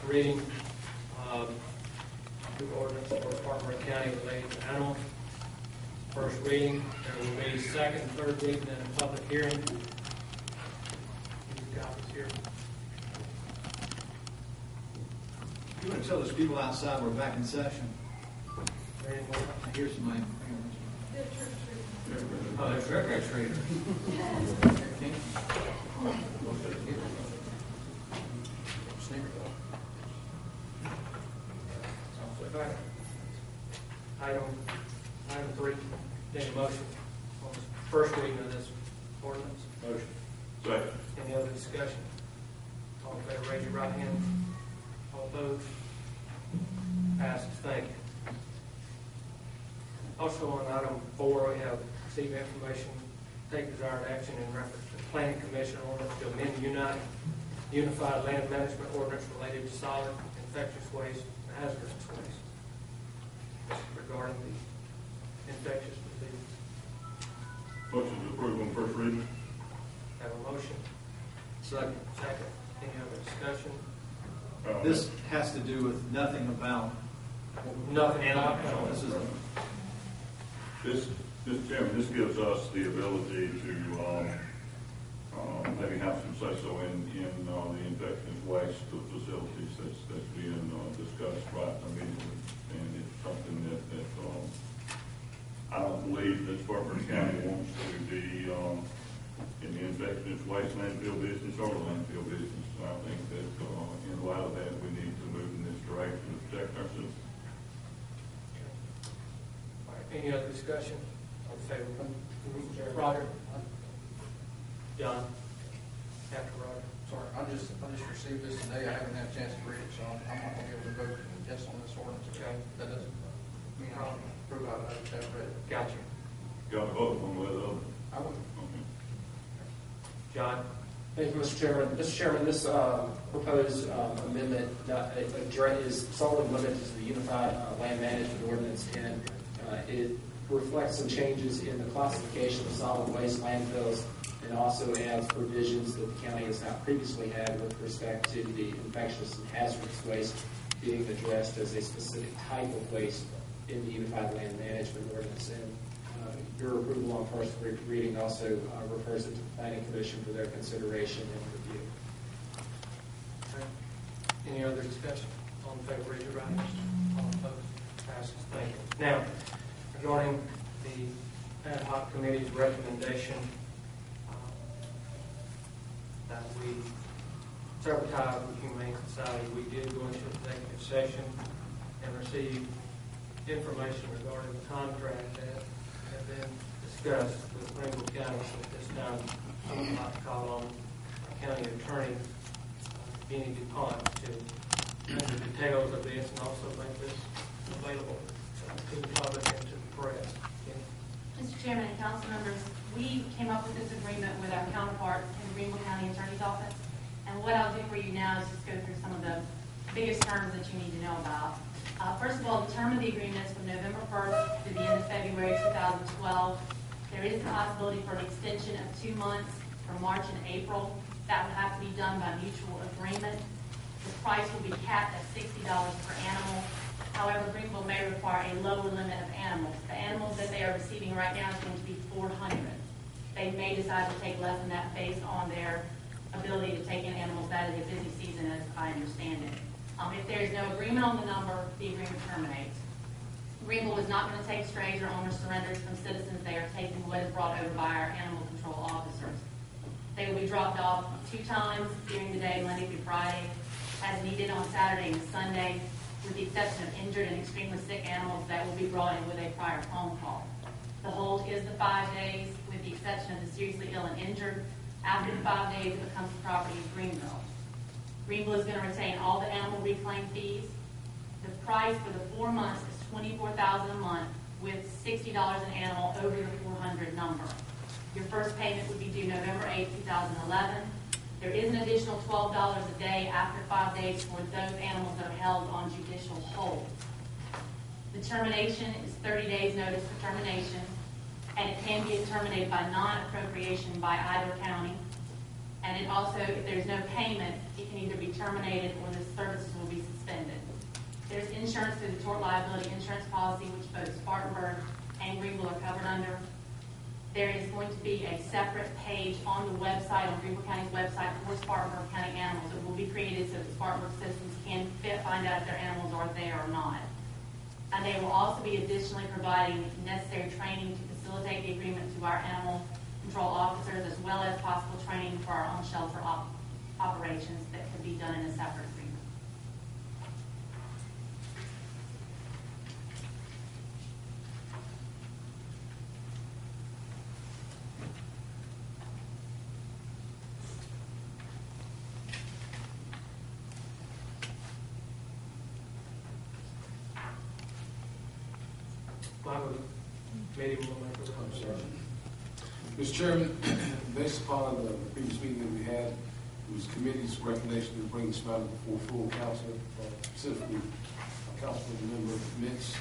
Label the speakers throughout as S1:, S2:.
S1: reading the ordinance for Spartanburg County related to animals. First reading, there will be second and third reading and a public hearing. These copies here.
S2: You want to tell those people outside we're back in session? Here's my. Oh, there's Rick Trader.
S1: Item 3, need a motion on the first reading of this ordinance.
S3: Motion. Second.
S1: Any other discussion? All in favor, raise your right hand. All opposed? Passes. Thank you. Also on item 4, we have received information, take desired action in reference to the Planning Commission ordinance to amend Unified Land Management Ordinance related to solid, infectious waste, and hazardous waste. Regarding the infectious disease.
S3: Motion to approve on first reading.
S1: Have a motion.
S2: Second.
S1: Second. Any other discussion?
S2: This has to do with nothing about
S1: Nothing
S2: animal
S1: about
S2: control.
S3: This, Mr. Chairman, this gives us the ability to maybe have some say-so in the infectious waste facilities that's being discussed right immediately. And it's something that I don't believe that Spartanburg County wants to be in the infectious waste landfill business or the landfill business. So I think that in light of that, we need to move in this direction to protect ourselves.
S1: All right. Any other discussion? All in favor? Roger. John. After Roger.
S4: Sorry, I just received this today. I haven't had a chance to read it, so I'm not going to be able to vote yes on this ordinance.
S1: Okay.
S4: That doesn't mean I'll approve of it. I just haven't read it.
S1: Gotcha.
S3: Got to vote one way or the other.
S4: I would.
S3: Okay.
S1: John.
S5: Thank you, Mr. Chairman. Mr. Chairman, this proposed amendment is solely limited to the Unified Land Management Ordinance, and it reflects some changes in the classification of solid waste landfills, and also adds provisions that the county has not previously had with respect to the infectious and hazardous waste being addressed as a specific type of waste in the Unified Land Management Ordinance. And your approval on first reading also refers it to the Planning Commission for their consideration and review.
S1: Okay. Any other discussion? All in favor, raise your right hand. All opposed? Passes. Thank you. Now, regarding the ad hoc committee's recommendation that we, several times with Humane Society, we did go into executive session and receive information regarding the contract that had been discussed with Greenville County. So at this time, I would like to call on our county attorney, Benny DuPont, to know the details of this and also make this available to the public and to the press.
S6: Mr. Chairman and council members, we came up with this agreement with our counterpart in the Greenville County Attorney's Office. And what I'll do for you now is just go through some of the biggest terms that you need to know about. First of all, the term of the agreement is from November 1st to the end of February 2012. There is a possibility for an extension of 2 months for March and April. That would have to be done by mutual agreement. The price will be capped at $60 per animal. However, Greenville may require a lower limit of animals. The animals that they are receiving right now is going to be 400. They may decide to take less than that based on their ability to take in animals. That is a busy season, as I understand it. If there is no agreement on the number, the agreement terminates. Greenville is not going to take strays or owner surrenders from citizens. They are taking what is brought over by our animal control officers. They will be dropped off 2 times during the day, Monday through Friday, as needed on Saturday and Sunday, with the exception of injured and extremely sick animals that will be brought in with a prior phone call. The hold is the 5 days, with the exception of the seriously ill and injured. After the 5 days, it becomes the property of Greenville. Greenville is going to retain all the animal reclaim fees. The price for the 4 months is $24,000 a month, with $60 an animal over the 400 number. Your first payment would be due November 8, 2011. There is an additional $12 a day after 5 days for those animals that are held on judicial hold. The termination is 30 days notice for termination, and it can be terminated by non-appropriation by either county. And it also, if there's no payment, it can either be terminated or the services will be suspended. There's insurance through the tort liability insurance policy, which both Spartanburg and Greenville are covered under. There is going to be a separate page on the website, on Greenville County's website, for Spartanburg County animals. It will be created so that Spartanburg citizens can find out if their animals are there or not. And they will also be additionally providing necessary training to facilitate the agreement to our animal control officers, as well as possible training for our own shelter operations that could be done in a separate agreement.
S1: Committee will make a recommendation.
S7: Mr. Chairman, based upon the previous meeting that we had, it was committee's recommendation to bring this matter before full council, specifically Councilmember Mintz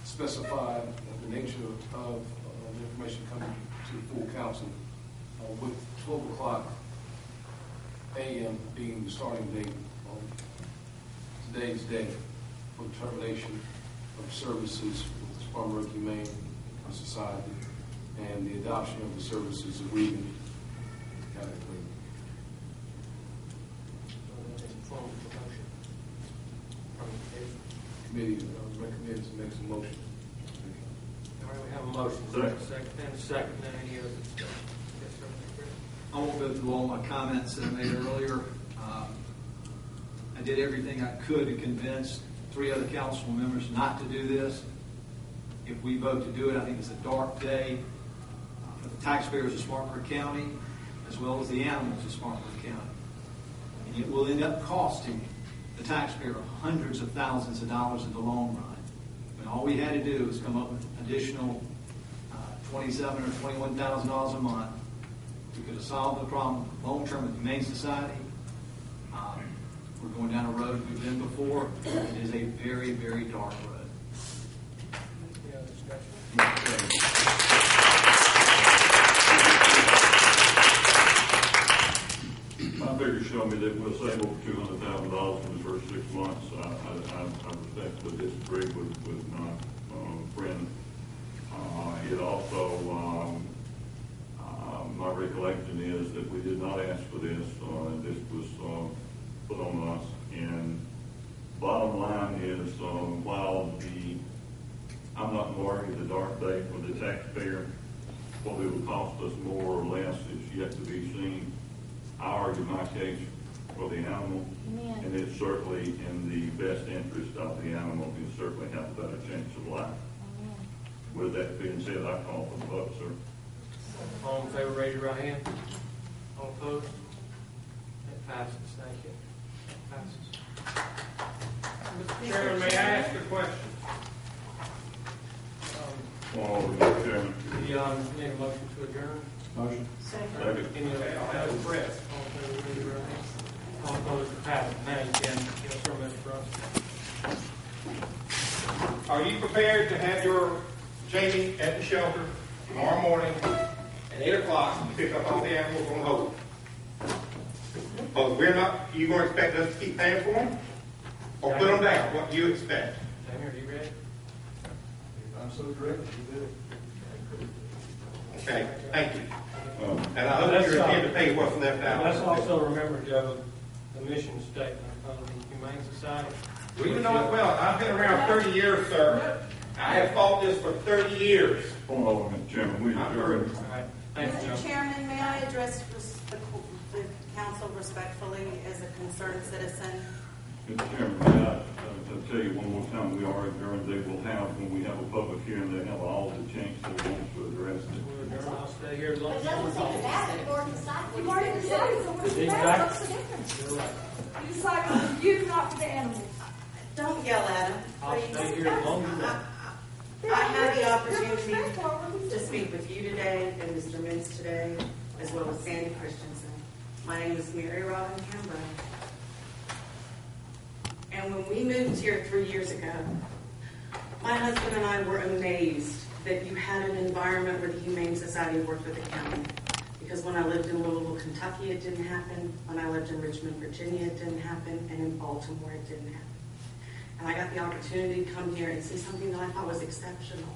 S7: specified the nature of the information coming to the full council, with 12 o'clock a.m. being the starting date on today's day for termination of services with the Spartanburg Humane Society and the adoption of the services agreement. Committee recommends and makes a motion.
S1: All right, we have a motion. Second. Any other discussion? Yes, sir.
S2: I won't go through all my comments that I made earlier. I did everything I could to convince 3 other council members not to do this. If we vote to do it, I think it's a dark day for the taxpayers of Spartanburg County, as well as the animals of Spartanburg County. And it will end up costing the taxpayer hundreds of thousands of dollars in the long run. But all we had to do was come up with additional $27,000 or $21,000 a month. We could have solved the problem long term with the Humane Society. We're going down a road we've been before. It is a very, very dark road.
S1: Any other discussion?
S3: My figures show me that we'll save over $200,000 in the first 6 months. I respectfully disagree with my friend. It also, my recollection is that we did not ask for this. This was put on us. And bottom line is, while I'm not going to argue the dark day for the taxpayer, what it will cost us more or less is yet to be seen. I argue my case for the animal, and it's certainly in the best interest of the animal. It certainly have a better chance of life. With that being said, I call for the vote, sir.
S1: All in favor, raise your right hand. All opposed? That passes. Thank you. That passes. Mr. Chairman, may I ask a question?
S3: Mr. Chairman.
S1: Need a motion to adjourn?
S7: Motion.
S3: Second.
S1: Any other press? All in favor, raise your right hand. All opposed? Passes. Now you can. Yes, sir, Mr. Russell.
S8: Are you prepared to have your Jamie at the shelter tomorrow morning at 8 o'clock to pick up all the animals on hold? Because we're not, you going to expect us to keep paying for them? Or put them down? What do you expect?
S1: Jamie, are you ready?
S7: I'm so directed to do it.
S8: Okay, thank you. And I hope you're here to pay what's left out.
S1: Let's also remember, Joe, the mission statement of the Humane Society.
S8: Well, you know it well. I've been around 30 years, sir. I have fought this for 30 years.
S3: Hold on, Mr. Chairman. We adjourn.
S1: All right. Thank you, Joe.
S9: Mr. Chairman, may I address the council respectfully as a concerned citizen?
S3: Mr. Chairman, may I tell you one more time, we are adjourned. They will have, when we have a public hearing, they have all the chance they want to address it.
S1: We'll adjourn. I'll stay here as long
S10: It
S1: as
S10: doesn't
S1: you
S10: seem
S1: want.
S10: bad, you've already decided.
S11: You've already decided, so what's the matter? What's the difference?
S1: You're right.
S11: You decided for you, not for the animals.
S9: Don't yell at him,
S1: I'll
S9: please.
S1: stay here as long as you want.
S9: I had the opportunity to speak with you today and Mr. Mintz today, as well as Sandy Christensen. My name is Mary Robin Campbell. And when we moved here 3 years ago, my husband and I were amazed that you had an environment where the Humane Society worked with the county. because when I lived in Louisville, Kentucky, it didn't happen. When I lived in Richmond, Virginia, it didn't happen. And in Baltimore, it didn't happen. And I got the opportunity to come here and see something that I thought was exceptional.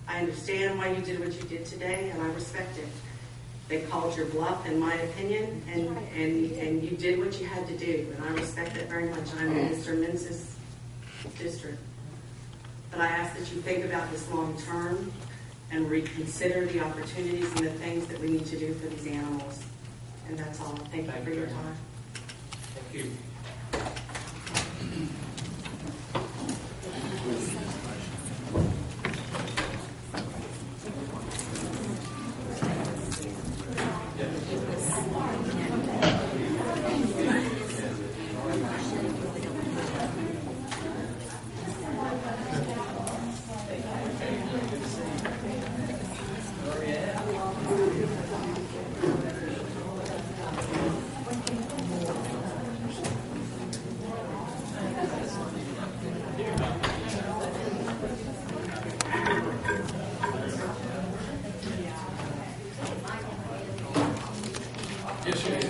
S9: I understand why you did what you did today, and I respect it. They called your bluff, in my opinion, and you did what you had to do, and I respect that very much. I'm in Mr. Mintz's district. But I ask that you think about this long term and reconsider the opportunities and the things that we need to do for these animals. And that's all. Thank you for your time.
S1: Thank you.
S7: Yes, sir.